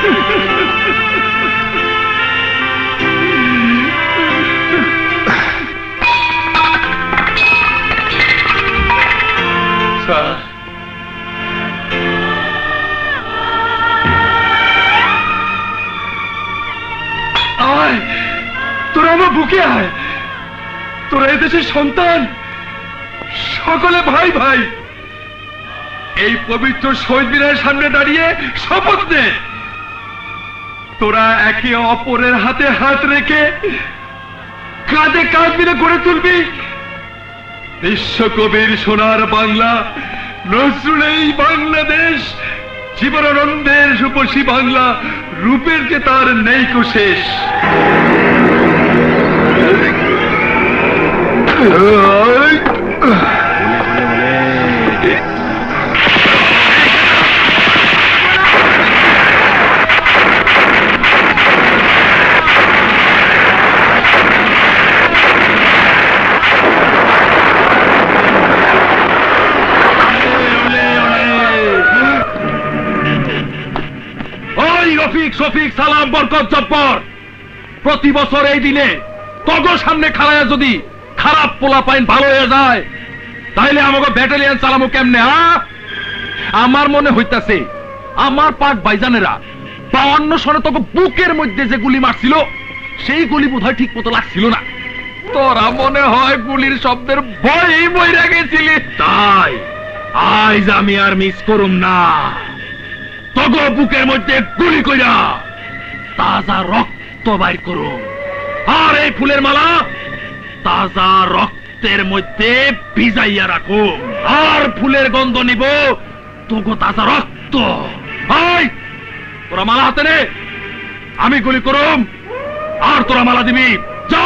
আয়, তোরা আমার বুকে আয়। তোরা এদেশের সন্তান, সকলে ভাই ভাই। এই পবিত্র শহীদ মিনারের সামনে দাঁড়িয়ে শপথ নে, তোরা একে অপরের হাতে হাত রেখে কাঁধে কাঁধ মিলে গড়ে তুলবি বিশ্বকবির সোনার বাংলা, নজরুলের এই বাংলাদেশ, জীবনানন্দের রূপসী বাংলা, রূপের যে তার নেই কো শেষ। শফিক, সালাম, বরকত, জব্বর, প্রতি বছর এই দিনে তগর সামনে খাড়ায় যদি খারাপ পোলা পাইন ভালো হয়ে যায়, তাইলে আমাকে ব্যাটালিয়ান চালামো কেমনে? আমার মনে হইতাছে আমার পাক ভাইজানেরা 52 সনে তোকে বুকের মধ্যে যে গুলি মারছিল, সেই গুলি বোধহয় ঠিক মতো লাগছিল না। তোরা মনে হয় গুলির শব্দের ভয়েই মইরা গেছিলি। তাই আজ আমি আর মিস করুম না। তগো বুকের মধ্যে গুলি কইরা তাজা রক্ত বাইর করুম, আর এই ফুলের মালা তাজা রক্তের মধ্যে ভিজাইয়া রাখুম, আর ফুলের গন্ধ নিব তগো তাজা রক্ত। আয়, তোরা মালা হাতে নে, আমি গুলি করুম আর তোরা মালা দিবি। যা।